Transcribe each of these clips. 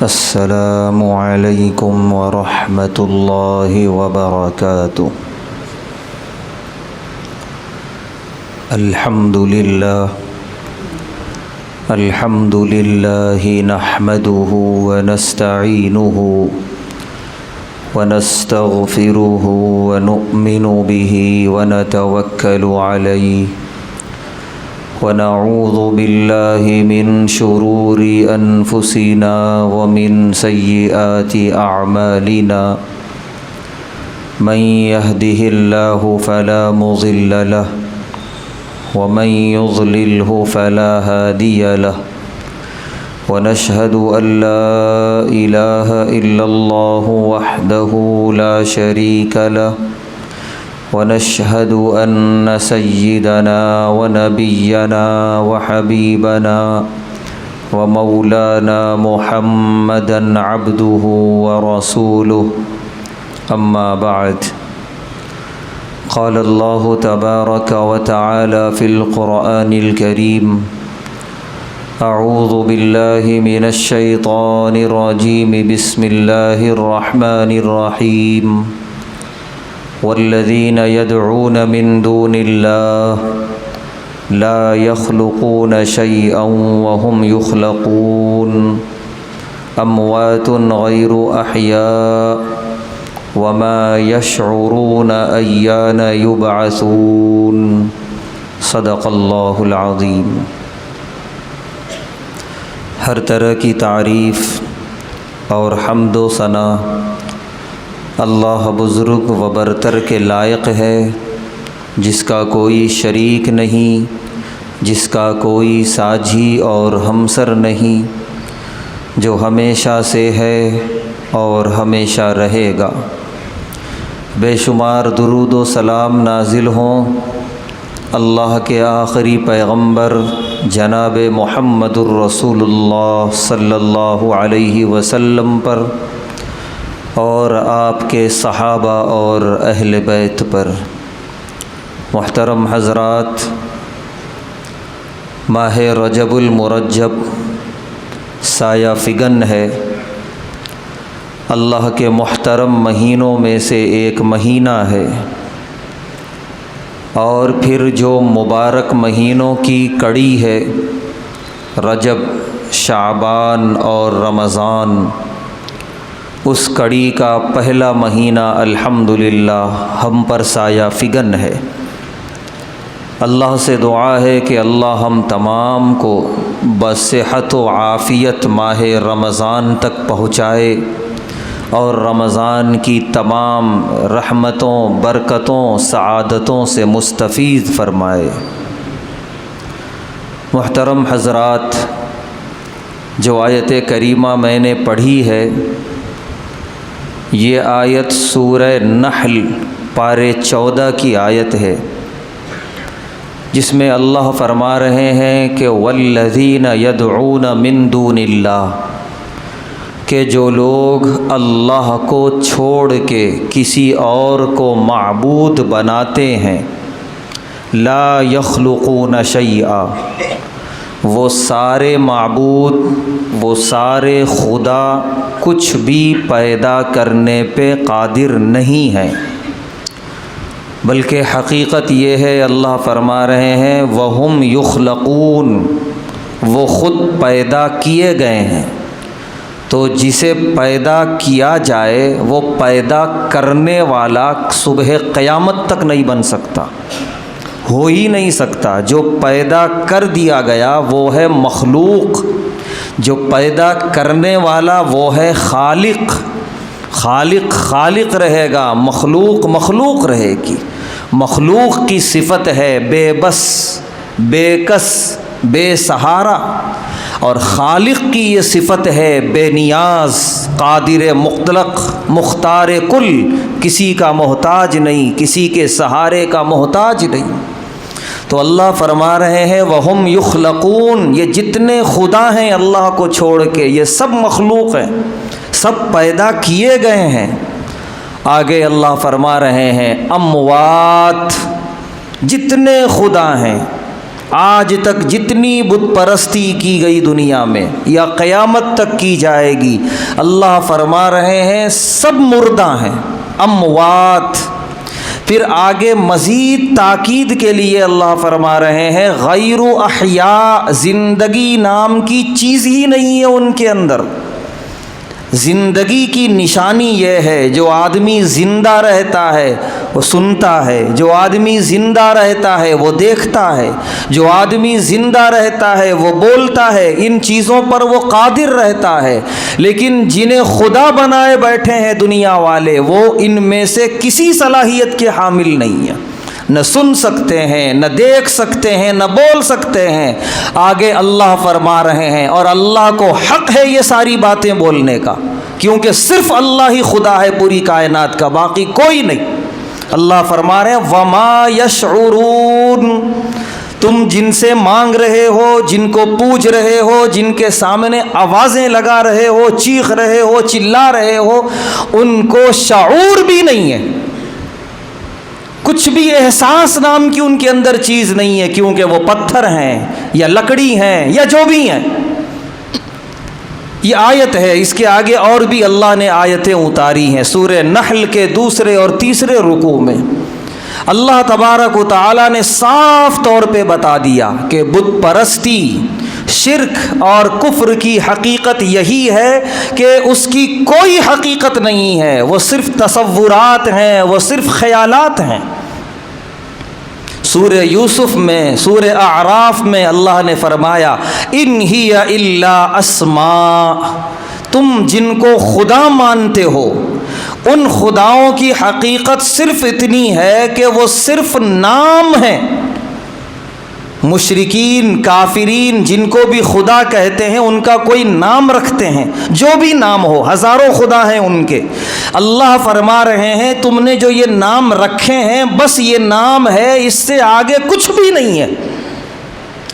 السلام علیکم ورحمۃ اللہ وبرکاتہ۔ الحمد للہ نحمده ونستعینه ونستغفره ونؤمن به ونتوکل علیہ ونعوذ باللہ من شرور انفسنا ومن سیئات اعمالنا من يهده اللہ فلا مضل له ومن يضلله فلا هادي له ونشهد أن لا إله إلا الله وحده لا شريك له ونشهد أن سيدنا ونبينا وحبيبنا ومولانا محمدا عبده ورسوله أما بعد، قال الله تبارك وتعالى في القرآن الكريم: أعوذ بالله من الشيطان الرجيم، بسم الله الرحمن الرحيم. والذين يدعون من دون الله لا يخلقون شيئا وهم يخلقون أموات غير أحياء وما يشعرون أيان يبعثون. صدق اللہ العظیم۔ ہر طرح کی تعریف اور حمد و ثنا اللہ بزرگ و برتر کے لائق ہے، جس کا کوئی شریک نہیں، جس کا کوئی ساجھی اور ہمسر نہیں، جو ہمیشہ سے ہے اور ہمیشہ رہے گا۔ بے شمار درود و سلام نازل ہوں اللہ کے آخری پیغمبر جناب محمد الرسول اللہ صلی اللہ علیہ وسلم پر اور آپ کے صحابہ اور اہل بیت پر۔ محترم حضرات، ماہ رجب المرجب سایہ فگن ہے، اللہ کے محترم مہینوں میں سے ایک مہینہ ہے، اور پھر جو مبارک مہینوں کی کڑی ہے، رجب، شعبان اور رمضان، اس کڑی کا پہلا مہینہ الحمدللہ ہم پر سایہ فگن ہے۔ اللہ سے دعا ہے کہ اللہ ہم تمام کو بصحت و عافیت ماہ رمضان تک پہنچائے اور رمضان کی تمام رحمتوں، برکتوں، سعادتوں سے مستفیض فرمائے۔ محترم حضرات، جو آیت کریمہ میں نے پڑھی ہے، یہ آیت سورہ نحل پارے 14 کی آیت ہے، جس میں اللہ فرما رہے ہیں کہ والذین یدعون من دون اللہ، کہ جو لوگ اللہ کو چھوڑ کے کسی اور کو معبود بناتے ہیں، لا یخلقون شیئا، وہ سارے معبود، وہ سارے خدا کچھ بھی پیدا کرنے پہ قادر نہیں ہیں، بلکہ حقیقت یہ ہے، اللہ فرما رہے ہیں وَهُمْ يُخْلَقُونَ، وہ خود پیدا کیے گئے ہیں۔ تو جسے پیدا کیا جائے وہ پیدا کرنے والا صبح قیامت تک نہیں بن سکتا، ہو ہی نہیں سکتا۔ جو پیدا کر دیا گیا وہ ہے مخلوق، جو پیدا کرنے والا وہ ہے خالق۔ خالق رہے گا، مخلوق رہے گی۔ مخلوق کی صفت ہے بے بس، بے کس، بے سہارا، اور خالق کی یہ صفت ہے بے نیاز، قادر مطلق، مختار کل، کسی کا محتاج نہیں، کسی کے سہارے کا محتاج نہیں۔ تو اللہ فرما رہے ہیں وَهُمْ يُخْلَقُونَ، یہ جتنے خدا ہیں اللہ کو چھوڑ کے، یہ سب مخلوق ہیں، سب پیدا کیے گئے ہیں۔ آگے اللہ فرما رہے ہیں اموات، جتنے خدا ہیں آج تک جتنی بت پرستی کی گئی دنیا میں یا قیامت تک کی جائے گی، اللہ فرما رہے ہیں سب مردہ ہیں، اموات۔ پھر آگے مزید تاکید کے لیے اللہ فرما رہے ہیں غیر احیاء، زندگی نام کی چیز ہی نہیں ہے ان کے اندر۔ زندگی کی نشانی یہ ہے جو آدمی زندہ رہتا ہے وہ سنتا ہے، جو آدمی زندہ رہتا ہے وہ دیکھتا ہے، جو آدمی زندہ رہتا ہے وہ بولتا ہے، ان چیزوں پر وہ قادر رہتا ہے۔ لیکن جنہیں خدا بنائے بیٹھے ہیں دنیا والے، وہ ان میں سے کسی صلاحیت کے حامل نہیں ہیں، نہ سن سکتے ہیں، نہ دیکھ سکتے ہیں، نہ بول سکتے ہیں۔ آگے اللہ فرما رہے ہیں اور اللہ کو حق ہے یہ ساری باتیں بولنے کا، کیونکہ صرف اللہ ہی خدا ہے پوری کائنات کا، باقی کوئی نہیں۔ اللہ فرما رہے ہیں وما یشعرون، تم جن سے مانگ رہے ہو، جن کو پوچھ رہے ہو، جن کے سامنے آوازیں لگا رہے ہو، چیخ رہے ہو، چلا رہے ہو، ان کو شعور بھی نہیں ہے، کچھ بھی احساس نام کی ان کے اندر چیز نہیں ہے، کیونکہ وہ پتھر ہیں یا لکڑی ہیں یا جو بھی ہیں۔ یہ آیت ہے، اس کے آگے اور بھی اللہ نے آیتیں اتاری ہیں۔ سورہ نحل کے 2 اور 3 رکوع میں اللہ تبارک و تعالیٰ نے صاف طور پہ بتا دیا کہ بت پرستی، شرک اور کفر کی حقیقت یہی ہے کہ اس کی کوئی حقیقت نہیں ہے، وہ صرف تصورات ہیں، وہ صرف خیالات ہیں۔ سورہ یوسف میں، سورہ اعراف میں اللہ نے فرمایا ان ہی الا اسماء، تم جن کو خدا مانتے ہو ان خداؤں کی حقیقت صرف اتنی ہے کہ وہ صرف نام ہیں۔ مشرکین، کافرین جن کو بھی خدا کہتے ہیں ان کا کوئی نام رکھتے ہیں، جو بھی نام ہو، ہزاروں خدا ہیں ان کے۔ اللہ فرما رہے ہیں تم نے جو یہ نام رکھے ہیں بس یہ نام ہے، اس سے آگے کچھ بھی نہیں ہے۔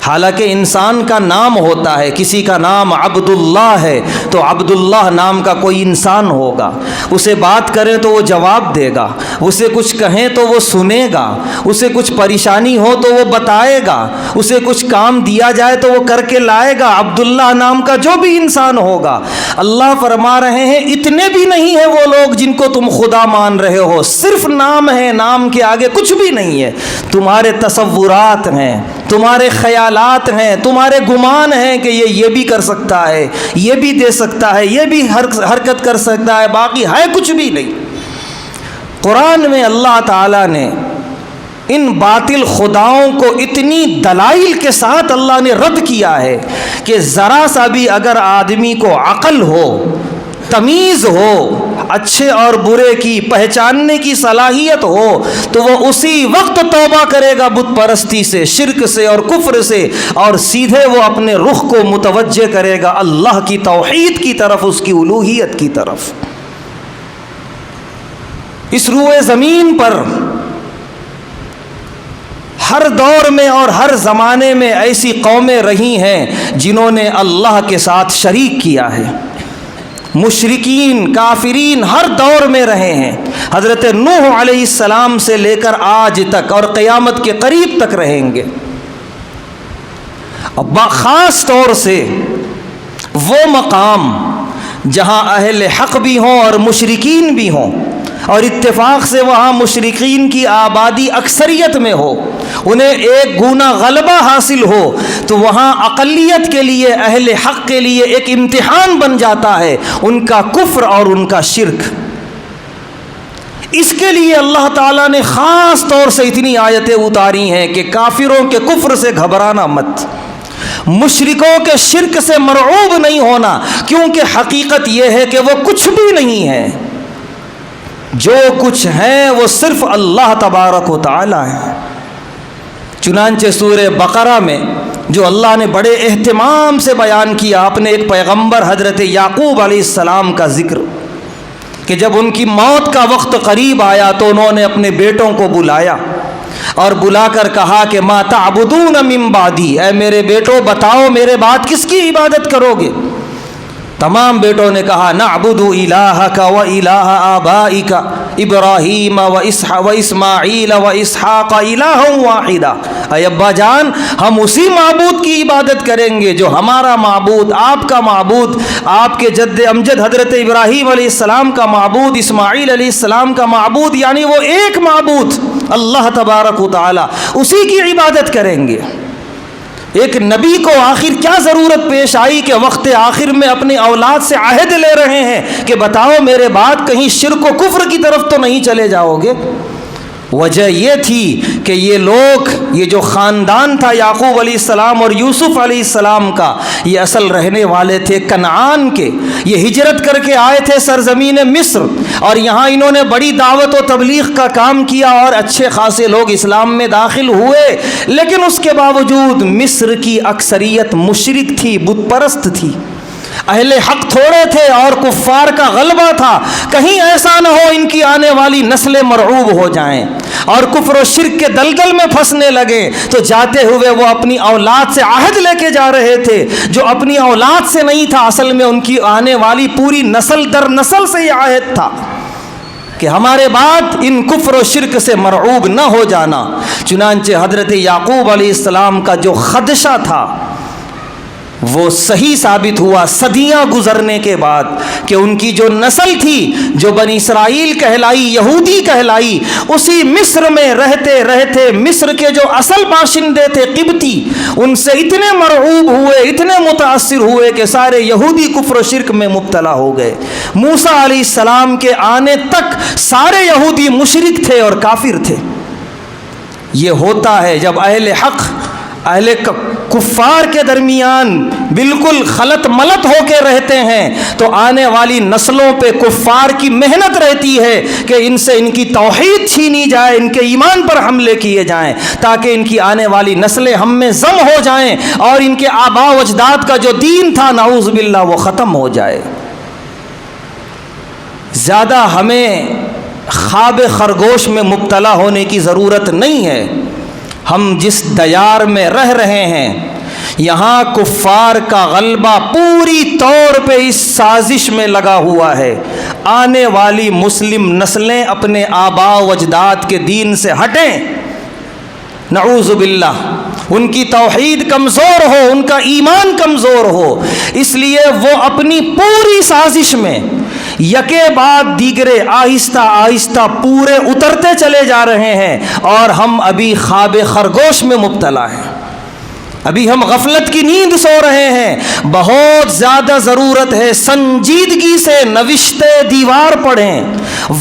حالانکہ انسان کا نام ہوتا ہے، کسی کا نام عبداللہ ہے تو عبداللہ نام کا کوئی انسان ہوگا، اسے بات کریں تو وہ جواب دے گا، اسے کچھ کہیں تو وہ سنے گا، اسے کچھ پریشانی ہو تو وہ بتائے گا، اسے کچھ کام دیا جائے تو وہ کر کے لائے گا، عبداللہ نام کا جو بھی انسان ہوگا۔ اللہ فرما رہے ہیں اتنے بھی نہیں ہیں وہ لوگ جن کو تم خدا مان رہے ہو، صرف نام ہے، نام کے آگے کچھ بھی نہیں ہے۔ تمہارے تصورات ہیں، تمہارے خیالات ہیں، تمہارے گمان ہیں کہ یہ بھی کر سکتا ہے، یہ بھی دے سکتا ہے، یہ بھی حرکت کر سکتا ہے، باقی ہے کچھ بھی نہیں۔ قرآن میں اللہ تعالیٰ نے ان باطل خداؤں کو اتنی دلائل کے ساتھ اللہ نے رد کیا ہے کہ ذرا سا بھی اگر آدمی کو عقل ہو، تمیز ہو، اچھے اور برے کی پہچاننے کی صلاحیت ہو تو وہ اسی وقت توبہ کرے گا بت پرستی سے، شرک سے اور کفر سے، اور سیدھے وہ اپنے رخ کو متوجہ کرے گا اللہ کی توحید کی طرف، اس کی الوہیت کی طرف۔ اس روئے زمین پر ہر دور میں اور ہر زمانے میں ایسی قومیں رہی ہیں جنہوں نے اللہ کے ساتھ شریک کیا ہے۔ مشرکین، کافرین ہر دور میں رہے ہیں، حضرت نوح علیہ السلام سے لے کر آج تک اور قیامت کے قریب تک رہیں گے۔ خاص طور سے وہ مقام جہاں اہل حق بھی ہوں اور مشرکین بھی ہوں، اور اتفاق سے وہاں مشرکین کی آبادی اکثریت میں ہو، انہیں ایک گنا غلبہ حاصل ہو، تو وہاں اقلیت کے لیے، اہل حق کے لیے ایک امتحان بن جاتا ہے ان کا کفر اور ان کا شرک۔ اس کے لیے اللہ تعالیٰ نے خاص طور سے اتنی آیتیں اتاری ہیں کہ کافروں کے کفر سے گھبرانا مت، مشرکوں کے شرک سے مرعوب نہیں ہونا، کیونکہ حقیقت یہ ہے کہ وہ کچھ بھی نہیں ہے، جو کچھ ہیں وہ صرف اللہ تبارک و تعالی ہے۔ چنانچہ سورہ بقرہ میں جو اللہ نے بڑے اہتمام سے بیان کیا اپنے ایک پیغمبر حضرت یعقوب علیہ السلام کا ذکر، کہ جب ان کی موت کا وقت قریب آیا تو انہوں نے اپنے بیٹوں کو بلایا اور بلا کر کہا کہ ما تعبدون من بعدی، اے میرے بیٹو بتاؤ میرے بعد کس کی عبادت کرو گے؟ تمام بیٹوں نے کہا نعبد الہک و الہ آبائک، ابراہیم و اسماعیل و اسحاق الہ واحدہ، اے ابا جان ہم اسی معبود کی عبادت کریں گے جو ہمارا معبود، آپ کا معبود، آپ کے جد امجد حضرت ابراہیم علیہ السلام کا معبود، اسماعیل علیہ السلام کا معبود، یعنی وہ ایک معبود اللہ تبارک و تعالی، اسی کی عبادت کریں گے۔ ایک نبی کو آخر کیا ضرورت پیش آئی کہ وقت آخر میں اپنی اولاد سے عہد لے رہے ہیں کہ بتاؤ میرے بعد کہیں شرک و کفر کی طرف تو نہیں چلے جاؤ گے؟ وجہ یہ تھی کہ یہ لوگ، یہ جو خاندان تھا یعقوب علیہ السلام اور یوسف علیہ السلام کا، یہ اصل رہنے والے تھے کنعان کے، یہ ہجرت کر کے آئے تھے سرزمین مصر، اور یہاں انہوں نے بڑی دعوت و تبلیغ کا کام کیا اور اچھے خاصے لوگ اسلام میں داخل ہوئے، لیکن اس کے باوجود مصر کی اکثریت مشرک تھی، بت پرست تھی، اہل حق تھوڑے تھے اور کفار کا غلبہ تھا، کہیں ایسا نہ ہو ان کی آنے والی نسلیں مرعوب ہو جائیں اور کفر و شرک کے دلدل میں پھنسنے لگے، تو جاتے ہوئے وہ اپنی اولاد سے عہد لے کے جا رہے تھے، جو اپنی اولاد سے نہیں تھا، اصل میں ان کی آنے والی پوری نسل در نسل سے یہ عہد تھا کہ ہمارے بعد ان کفر و شرک سے مرعوب نہ ہو جانا۔ چنانچہ حضرت یعقوب علیہ السلام کا جو خدشہ تھا وہ صحیح ثابت ہوا صدیاں گزرنے کے بعد، کہ ان کی جو نسل تھی جو بنی اسرائیل کہلائی، یہودی کہلائی، اسی مصر میں رہتے رہتے مصر کے جو اصل باشندے تھے قبطی، ان سے اتنے مرعوب ہوئے، اتنے متاثر ہوئے کہ سارے یہودی کفر و شرک میں مبتلا ہو گئے۔ موسیٰ علیہ السلام کے آنے تک سارے یہودی مشرک تھے اور کافر تھے۔ یہ ہوتا ہے جب اہل حق اہل کفار کے درمیان بالکل خلط ملط ہو کے رہتے ہیں، تو آنے والی نسلوں پہ کفار کی محنت رہتی ہے کہ ان سے ان کی توحید چھینی جائے، ان کے ایمان پر حملے کیے جائیں، تاکہ ان کی آنے والی نسلیں ہم میں ضم ہو جائیں اور ان کے آباء و اجداد کا جو دین تھا نعوذ باللہ وہ ختم ہو جائے۔ زیادہ ہمیں خواب خرگوش میں مبتلا ہونے کی ضرورت نہیں ہے۔ ہم جس دیار میں رہ رہے ہیں یہاں کفار کا غلبہ پوری طور پہ اس سازش میں لگا ہوا ہے، آنے والی مسلم نسلیں اپنے آباء و اجداد کے دین سے ہٹیں، نعوذ باللہ، ان کی توحید کمزور ہو، ان کا ایمان کمزور ہو، اس لیے وہ اپنی پوری سازش میں یکے بعد دیگرے آہستہ آہستہ پورے اترتے چلے جا رہے ہیں، اور ہم ابھی خواب خرگوش میں مبتلا ہیں، ابھی ہم غفلت کی نیند سو رہے ہیں۔ بہت زیادہ ضرورت ہے سنجیدگی سے نوشتے دیوار پڑھیں،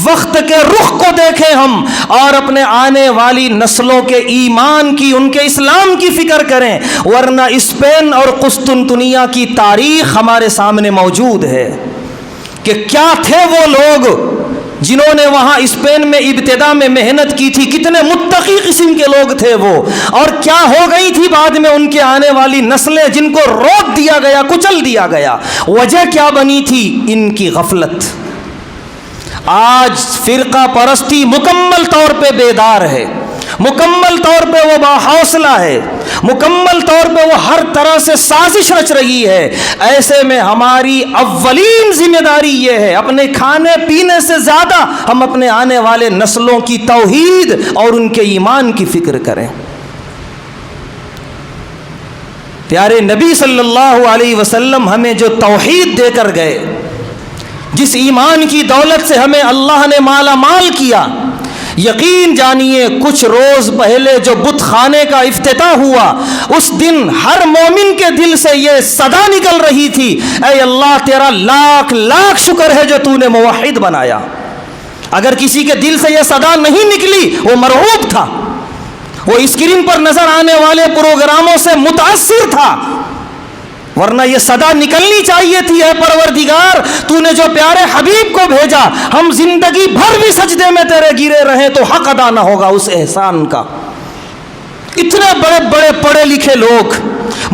وقت کے رخ کو دیکھیں ہم، اور اپنے آنے والی نسلوں کے ایمان کی، ان کے اسلام کی فکر کریں، ورنہ اسپین اور قسطنطنیہ کی تاریخ ہمارے سامنے موجود ہے کہ کیا تھے وہ لوگ جنہوں نے وہاں اسپین میں ابتدا میں محنت کی تھی، کتنے متقی قسم کے لوگ تھے وہ، اور کیا ہو گئی تھی بعد میں ان کے آنے والی نسلیں جن کو روک دیا گیا، کچل دیا گیا۔ وجہ کیا بنی تھی؟ ان کی غفلت۔ آج فرقہ پرستی مکمل طور پہ بیدار ہے، مکمل طور پہ وہ باحوصلہ ہے، مکمل طور پہ وہ ہر طرح سے سازش رچ رہی ہے۔ ایسے میں ہماری اولین ذمہ داری یہ ہے، اپنے کھانے پینے سے زیادہ ہم اپنے آنے والے نسلوں کی توحید اور ان کے ایمان کی فکر کریں۔ پیارے نبی صلی اللہ علیہ وسلم ہمیں جو توحید دے کر گئے، جس ایمان کی دولت سے ہمیں اللہ نے مالا مال کیا، یقین جانیے کچھ روز پہلے جو بت خانے کا افتتاح ہوا، اس دن ہر مومن کے دل سے یہ صدا نکل رہی تھی، اے اللہ تیرا لاکھ لاکھ شکر ہے جو تو نے موحد بنایا۔ اگر کسی کے دل سے یہ صدا نہیں نکلی وہ مرعوب تھا، وہ اسکرین پر نظر آنے والے پروگراموں سے متاثر تھا، ورنہ یہ صدا نکلنی چاہیے تھی، اے پروردگار تو نے جو پیارے حبیب کو بھیجا، ہم زندگی بھر بھی سجدے میں تیرے گرے رہیں تو حق ادا نہ ہوگا اس احسان کا۔ اتنے بڑے بڑے پڑھے لکھے لوگ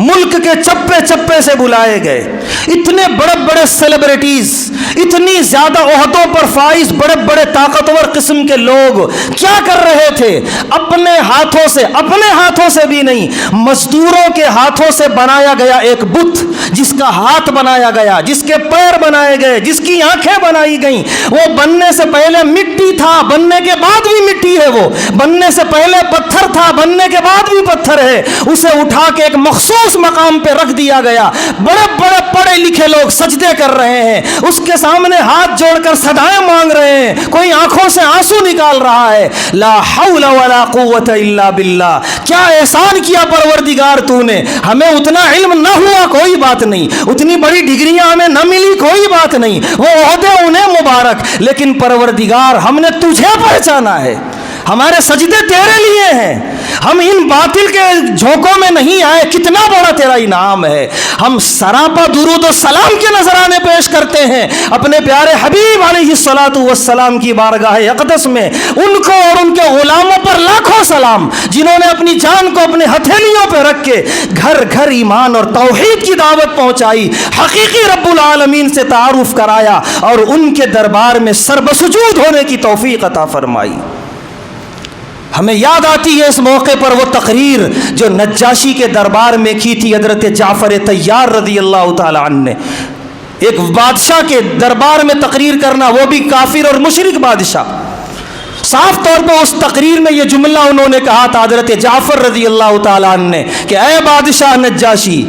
ملک کے چپے چپے سے بلائے گئے، اتنے بڑے بڑے سیلیبریٹیز، اتنی زیادہ عہدوں پر فائز بڑے بڑے طاقتور قسم کے لوگ کیا کر رہے تھے؟ اپنے ہاتھوں سے بھی نہیں، مزدوروں کے ہاتھوں سے بنایا گیا ایک بت، جس کا ہاتھ بنایا گیا، جس کے پیر بنائے گئے، جس کی آنکھیں بنائی گئیں، وہ بننے سے پہلے مٹی تھا، بننے کے بعد بھی مٹی ہے، وہ بننے سے پہلے پتھر تھا، بننے کے بعد بھی پتھر ہے، اسے اٹھا کے ایک مخصوص مقام پہ رکھ دیا گیا، بڑے بڑے پڑھے لکھے لوگ سجدے کر رہے ہیں، اس کے سامنے ہاتھ جوڑ کر صدائیں مانگ رہے ہیں، کوئی آنکھوں سے آنسو نکال رہا ہے، لا حول ولا قوت الا باللہ، کیا احسان کیا پروردگار تو نے، ہمیں اتنا علم نہ ہوا کوئی بات نہیں، اتنی بڑی ڈگریاں ہمیں نہ ملی کوئی بات نہیں، وہ عہدے انہیں مبارک، لیکن پروردگار ہم نے تجھے پہچانا ہے، ہمارے سجدے تیرے لیے ہیں، ہم ان باطل کے جھونکوں میں نہیں آئے، کتنا بڑا تیرا انعام ہے، ہم سراپا درود و سلام کے نذرانے پیش کرتے ہیں اپنے پیارے حبیب علیہ الصلوۃ والسلام کی بارگاہ اقدس میں، ان کو اور ان کے غلاموں پر لاکھوں سلام، جنہوں نے اپنی جان کو اپنے ہتھیلیوں پہ رکھ کے گھر گھر ایمان اور توحید کی دعوت پہنچائی، حقیقی رب العالمین سے تعارف کرایا اور ان کے دربار میں سر بسجود ہونے کی توفیق عطا فرمائی۔ ہمیں یاد آتی ہے اس موقع پر وہ تقریر جو نجاشی کے دربار میں کی تھی حضرت جعفر طیار رضی اللہ تعالی عنہ نے، ایک بادشاہ کے دربار میں تقریر کرنا، وہ بھی کافر اور مشرک بادشاہ۔ صاف طور پہ اس تقریر میں یہ جملہ انہوں نے کہا تھا حضرت جعفر رضی اللہ تعالی عنہ نے کہ اے بادشاہ نجاشی،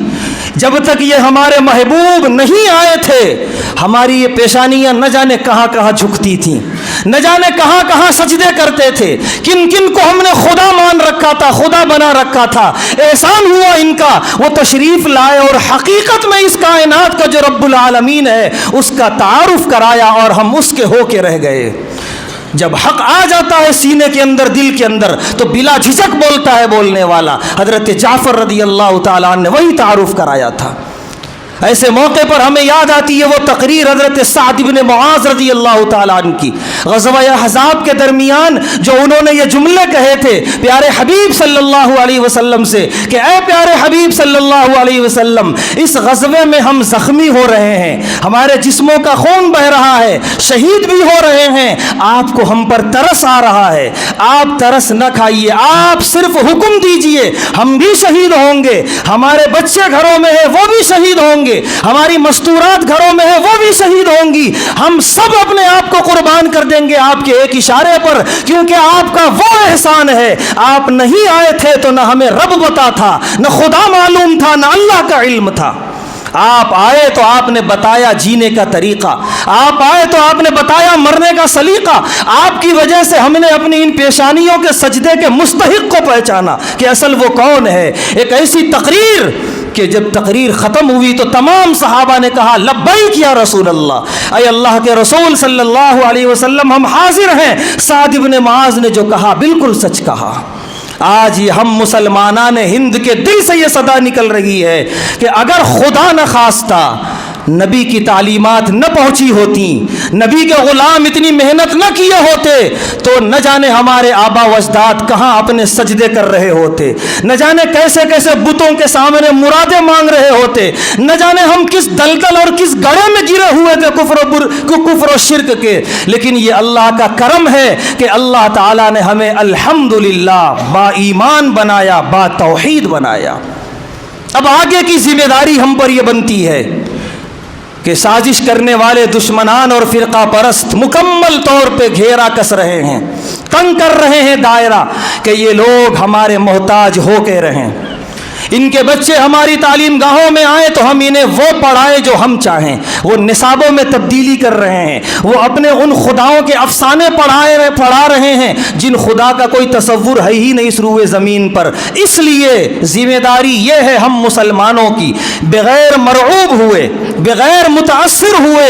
جب تک یہ ہمارے محبوب نہیں آئے تھے ہماری یہ پیشانیاں نہ جانے کہاں کہاں جھکتی تھیں، نہ جانے کہاں کہاں سجدے کرتے تھے، کن کن کو ہم نے خدا مان رکھا تھا، خدا بنا رکھا تھا، احسان ہوا ان کا، وہ تشریف لائے اور حقیقت میں اس کائنات کا جو رب العالمین ہے اس کا تعارف کرایا اور ہم اس کے ہو کے رہ گئے۔ جب حق آ جاتا ہے سینے کے اندر، دل کے اندر، تو بلا جھجک بولتا ہے بولنے والا۔ حضرت جعفر رضی اللہ تعالیٰ عنہ نے وہی تعارف کرایا تھا۔ ایسے موقع پر ہمیں یاد آتی ہے وہ تقریر حضرت سعد بن معاذ رضی اللہ تعالیٰ عنہ کی، غزوہ احزاب کے درمیان جو انہوں نے یہ جملے کہے تھے پیارے حبیب صلی اللہ علیہ وسلم سے کہ اے پیارے حبیب صلی اللہ علیہ وسلم، اس غزوے میں ہم زخمی ہو رہے ہیں، ہمارے جسموں کا خون بہ رہا ہے، شہید بھی ہو رہے ہیں، آپ کو ہم پر ترس آ رہا ہے، آپ ترس نہ کھائیے، آپ صرف حکم دیجئے، ہم بھی شہید ہوں گے، ہمارے بچے گھروں میں ہیں وہ بھی شہید ہوں گے، ہماری مستورات گھروں میں ہیں وہ بھی شہید ہوں گی، ہم سب اپنے آپ کو قربان کر دیں گے آپ کے ایک اشارے پر، کیونکہ آپ کا وہ احسان ہے، آپ نہیں آئے تھے تو نہ ہمیں رب پتا تھا، نہ خدا معلوم تھا، نہ اللہ کا علم تھا، آپ آئے تو آپ نے بتایا جینے کا طریقہ، آپ آئے تو آپ نے بتایا مرنے کا سلیقہ، آپ کی وجہ سے ہم نے اپنی ان پیشانیوں کے سجدے کے مستحق کو پہچانا کہ اصل وہ کون ہے۔ ایک ایسی تقریر کہ جب تقریر ختم ہوئی تو تمام صحابہ نے کہا لبیک یا رسول اللہ، اے اللہ کے رسول صلی اللہ علیہ وسلم ہم حاضر ہیں۔ سعد بن معاذ نے جو کہا بالکل سچ کہا۔ آج یہ ہم مسلمانان ہند کے دل سے یہ صدا نکل رہی ہے کہ اگر خدا نہ خواستہ نبی کی تعلیمات نہ پہنچی ہوتی، نبی کے غلام اتنی محنت نہ کیے ہوتے تو نہ جانے ہمارے آبا و اجداد کہاں اپنے سجدے کر رہے ہوتے، نہ جانے کیسے کیسے بتوں کے سامنے مرادیں مانگ رہے ہوتے، نہ جانے ہم کس دلدل اور کس گڑھے میں گرے ہوئے تھے کفر و شرک کے۔ لیکن یہ اللہ کا کرم ہے کہ اللہ تعالیٰ نے ہمیں الحمدللہ با ایمان بنایا، با توحید بنایا۔ اب آگے کی ذمہ داری ہم پر یہ بنتی ہے کہ سازش کرنے والے دشمنان اور فرقہ پرست مکمل طور پہ گھیرا کس رہے ہیں، تنگ کر رہے ہیں دائرہ کہ یہ لوگ ہمارے محتاج ہو کے رہیں، ان کے بچے ہماری تعلیم گاہوں میں آئیں تو ہم انہیں وہ پڑھائیں جو ہم چاہیں، وہ نصابوں میں تبدیلی کر رہے ہیں، وہ اپنے ان خداؤں کے افسانے پڑھا رہے ہیں جن خدا کا کوئی تصور ہے ہی نہیں اس روئے زمین پر۔ اس لیے ذمہ داری یہ ہے ہم مسلمانوں کی، بغیر مرعوب ہوئے، بغیر متاثر ہوئے،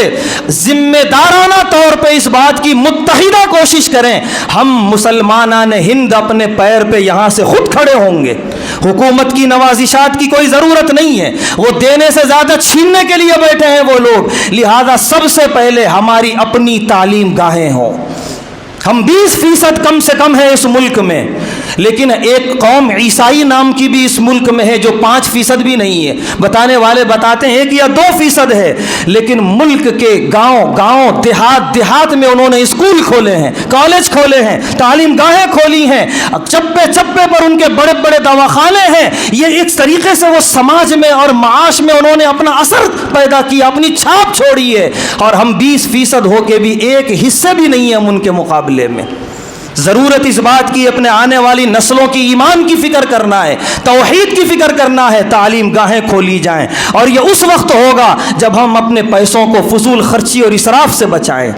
ذمہ دارانہ طور پہ اس بات کی متحدہ کوشش کریں ہم مسلمانان ہند اپنے پیر پہ یہاں سے خود کھڑے ہوں گے۔ حکومت کی نوازشات کی کوئی ضرورت نہیں ہے، وہ دینے سے زیادہ چھیننے کے لیے بیٹھے ہیں وہ لوگ، لہذا سب سے پہلے ہماری اپنی تعلیم گاہیں ہوں۔ ہم 20% کم سے کم ہیں اس ملک میں، لیکن ایک قوم عیسائی نام کی بھی اس ملک میں ہے جو 5% بھی نہیں ہے، بتانے والے بتاتے ہیں 1 یا 2% ہے، لیکن ملک کے گاؤں دیہات میں انہوں نے اسکول کھولے ہیں، کالج کھولے ہیں، تعلیم گاہیں کھولی ہیں، چپے پر ان کے بڑے بڑے دواخانے ہیں۔ یہ ایک طریقے سے وہ سماج میں اور معاش میں انہوں نے اپنا اثر پیدا کیا، اپنی چھاپ چھوڑی ہے، اور ہم 20% ہو کے بھی 1 حصے بھی نہیں ہیں ہم ان کے مقابلے میں۔ ضرورت اس بات کی اپنے آنے والی نسلوں کی ایمان کی فکر کرنا ہے، توحید کی فکر کرنا ہے، تعلیم گاہیں کھولی جائیں، اور یہ اس وقت ہوگا جب ہم اپنے پیسوں کو فضول خرچی اور اسراف سے بچائیں۔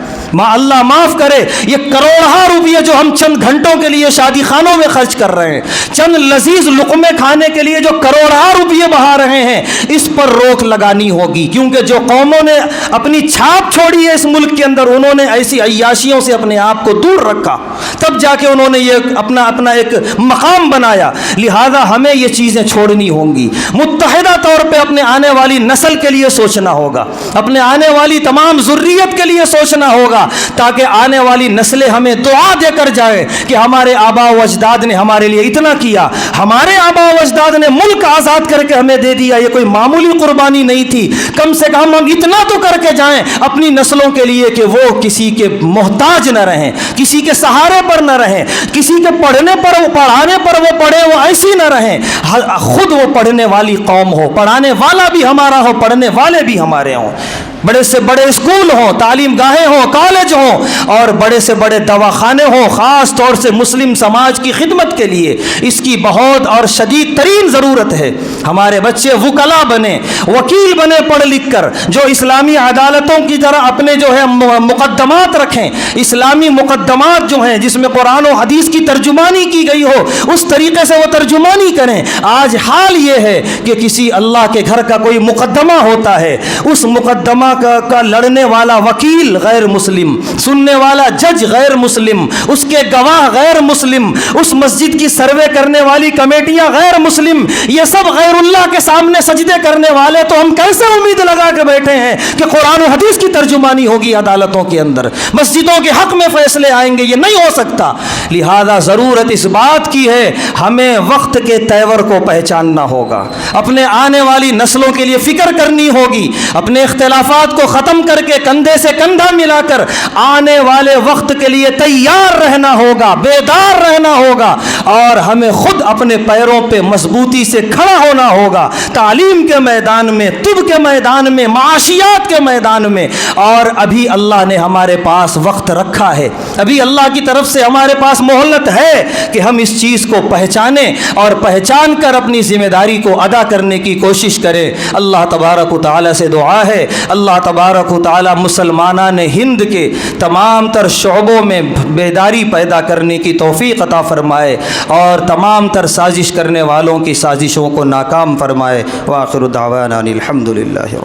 اللہ معاف کرے، یہ کروڑہا روپیے جو ہم چند گھنٹوں کے لیے شادی خانوں میں خرچ کر رہے ہیں، چند لذیذ لقمے کھانے کے لیے جو کروڑہا روپیے بہا رہے ہیں، اس پر روک لگانی ہوگی، کیونکہ جو قوموں نے اپنی چھاپ چھوڑی ہے اس ملک کے اندر، انہوں نے ایسی عیاشیوں سے اپنے آپ کو دور رکھا، تب جا کے انہوں نے یہ اپنا ایک مقام بنایا۔ لہذا ہمیں یہ چیزیں چھوڑنی ہوں گی، متحدہ طور پہ اپنے آنے والی نسل کے لیے سوچنا ہوگا، اپنے آنے والی تمام ذریت کے لیے سوچنا ہوگا، تاکہ آنے والی نسلیں ہمیں دعا دے کر جائیں کہ ہمارے آباء و اجداد نے ہمارے لیے اتنا کیا، ہمارے آباء و اجداد نے ملک آزاد کر کے ہمیں دے دیا، یہ کوئی معمولی قربانی نہیں تھی، کم سے کم ہم اتنا تو کر کے جائیں اپنی نسلوں کے لیے کہ وہ کسی کے محتاج نہ رہیں، کسی کے سہارے پر نہ رہیں، کسی کے پڑھانے پر وہ پڑھے وہ ایسی نہ رہیں، خود وہ پڑھنے والی قوم ہو، پڑھانے والا بھی ہمارا ہو، پڑھنے والے بھی ہمارے ہوں، بڑے سے بڑے اسکول ہوں، تعلیم گاہیں ہوں، کالج ہوں، اور بڑے سے بڑے دواخانے ہوں، خاص طور سے مسلم سماج کی خدمت کے لیے اس کی بہت اور شدید ترین ضرورت ہے۔ ہمارے بچے وکلا بنے، وکیل بنے پڑھ لکھ کر، جو اسلامی عدالتوں کی طرح اپنے جو ہے مقدمات رکھیں، اسلامی مقدمات جو ہیں جس میں قرآن و حدیث کی ترجمانی کی گئی ہو، اس طریقے سے وہ ترجمانی کریں۔ آج حال یہ ہے کہ کسی اللہ کے گھر کا کوئی مقدمہ ہوتا ہے، اس مقدمہ کا لڑنے والا وکیل غیر مسلم، سننے والا جج غیر مسلم، اس کے گواہ غیر مسلم، اس مسجد کی سروے کرنے والی کمیٹیاں غیر مسلم، یہ سب غیر اللہ کے سامنے سجدے کرنے والے، تو ہم کیسے امید لگا کے بیٹھے ہیں کہ قرآن و حدیث کی ترجمانی ہوگی عدالتوں کے اندر، مسجدوں کے حق میں فیصلے آئیں گے؟ یہ نہیں ہو سکتا۔ لہذا ضرورت اس بات کی ہے، ہمیں وقت کے تیور کو پہچاننا ہوگا، اپنے آنے والی نسلوں کے لیے فکر کرنی ہوگی، اپنے اختلافات کو ختم کر کے کندھے سے کندھا ملا کر آنے والے وقت کے لیے تیار رہنا ہوگا، بیدار رہنا ہوگا، اور ہمیں خود اپنے پیروں پہ مضبوطی سے کھڑا ہونا ہوگا، تعلیم کے میدان میں، طب کے میدان میں، معاشیات کے میدان میں۔ اور ابھی اللہ نے ہمارے پاس وقت رکھا ہے، ابھی اللہ کی طرف سے ہمارے پاس مہلت ہے کہ ہم اس چیز کو پہچانیں اور پہچان کر اپنی ذمہ داری کو ادا کرنے کی کوشش کریں۔ اللہ تبارک و تعالی سے دعا ہے، اللہ تبارک و تعالی مسلمانان ہند کے تمام تر شعبوں میں بیداری پیدا کرنے کی توفیق عطا فرمائے، اور تمام تر سازش کرنے والوں کی سازشوں کو ناکام فرمائے۔ وآخر دعوانا الحمدللہ۔